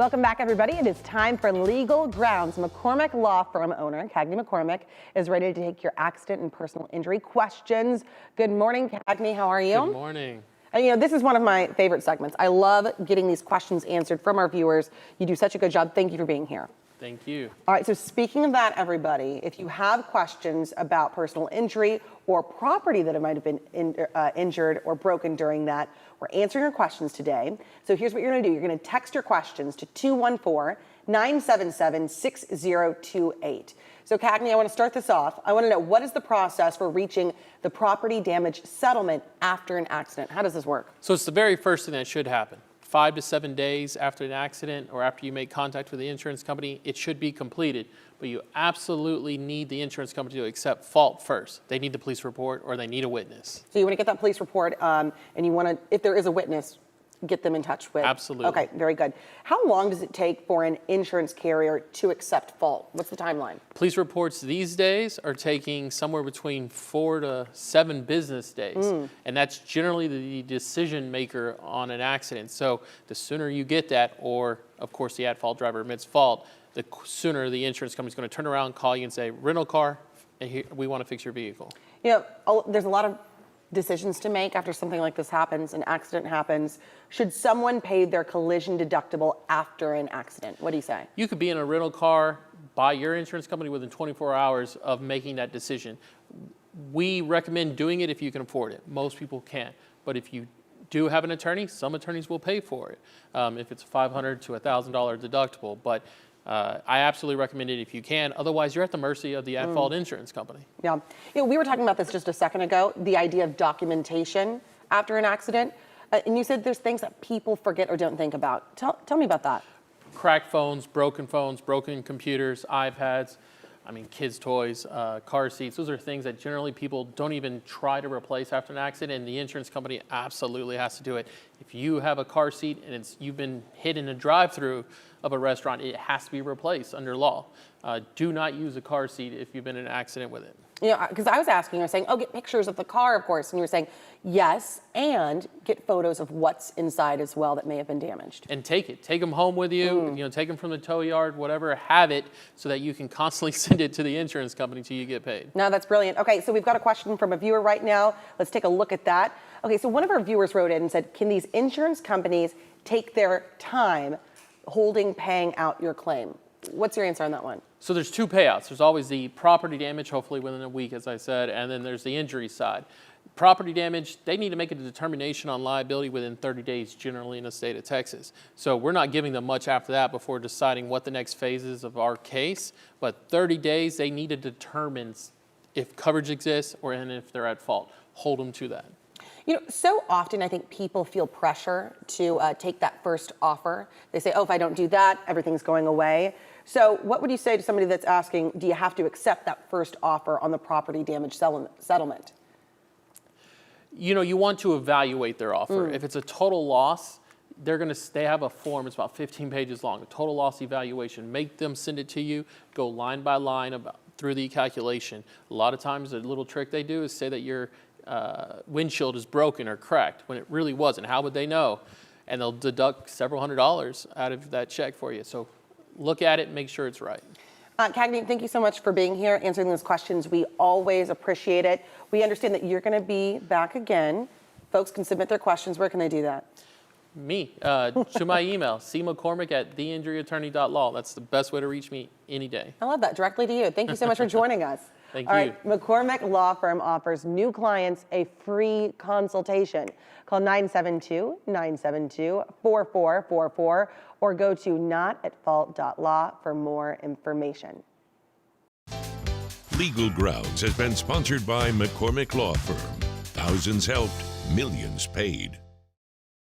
Welcome back, everybody. It is time for Legal Grounds. McCormick Law Firm owner Cagney McCormick is ready to take your accident and personal injury questions. Good morning, Cagney. How are you? Good morning. And this is one of my favorite segments. I love getting these questions answered from our viewers. You do such a good job. Thank you for being here. Thank you. All right, so speaking of that, everybody, if you have questions about personal injury or property that might have been injured or broken during that, we're answering your questions today. So here's what you're gonna do. You're gonna text your questions to 214-977-6028. So Cagney, I wanna start this off. I wanna know, what is the process for reaching the property damage settlement after an accident? How does this work? So it's the very first thing that should happen. 5 to 7 days after an accident or after you make contact with the insurance company, it should be completed. But you absolutely need the insurance company to accept fault first. They need the police report or they need a witness. So you want to get that police report and you want to, if there is a witness, get them in touch with. Absolutely. Okay, very good. How long does it take for an insurance carrier to accept fault? What's the timeline? Police reports these days are taking somewhere between 4 to 7 business days. And that's generally the decision maker on an accident. So the sooner you get that, or of course the at-fault driver admits fault, the sooner the insurance company is going to turn around, call you and say, rental car, and we want to fix your vehicle. You know, there's a lot of decisions to make after something like this happens, an accident happens. Should someone pay their collision deductible after an accident? What do you say? You could be in a rental car by your insurance company within 24 hours of making that decision. We recommend doing it if you can afford it. Most people can't. But if you do have an attorney, some attorneys will pay for it. If it's a $500 to $1,000 deductible. But I absolutely recommend it if you can. Otherwise, you're at the mercy of the at-fault insurance company. Yeah. You know, we were talking about this just a second ago, the idea of documentation after an accident. And you said there's things that people forget or don't think about. Tell me about that. Cracked phones, broken computers, iPads, kids' toys, car seats. Those are things that generally people don't even try to replace after an accident, and the insurance company absolutely has to do it. If you have a car seat and you've been hit in a drive-through of a restaurant, it has to be replaced under law. Do not use a car seat if you've been in an accident with it. You know, because I was asking, I was saying, oh, get pictures of the car, of course. And you were saying, yes, and get photos of what's inside as well that may have been damaged. And take them home with you, you know, take them from the tow yard, whatever, have it so that you can constantly send it to the insurance company until you get paid. No, that's brilliant. Okay, so we've got a question from a viewer right now. Let's take a look at that. Okay, so one of our viewers wrote in and said, can these insurance companies take their time paying out your claim? What's your answer on that one? So there's 2 payouts. There's always the property damage, hopefully within a week, as I said, and then there's the injury side. Property damage, they need to make a determination on liability within 30 days, generally in the state of Texas. So we're not giving them much after that before deciding what the next phase is of our case, but 30 days, they need to determine if coverage exists and if they're at fault. Hold them to that. You know, so often I think people feel pressure to take that first offer. They say, oh, if I don't do that, everything's going away. So what would you say to somebody that's asking, do you have to accept that first offer on the property damage settlement? You know, you want to evaluate their offer. If it's a total loss, they have a form, it's about 15 pages long, a total loss evaluation. Make them send it to you, go line by line through the calculation. A lot of times, a little trick they do is say that your windshield is broken or cracked when it really wasn't. How would they know? And they'll deduct several $100s out of that check for you. So look at it and make sure it's right. Cagney, thank you so much for being here, answering those questions. We always appreciate it. We understand that you're going to be back again. Folks can submit their questions. Where can they do that? Me, to my email, cmccormick@theinjuryattorney.law. That's the best way to reach me any day. I love that. Directly to you. Thank you so much for joining us. Thank All you. right, McCormick Law Firm offers new clients a free consultation. Call 972-972-4444 or go to notatfault.law for more information. Legal Grounds has been sponsored by McCormick Law Firm. Thousands helped, millions paid.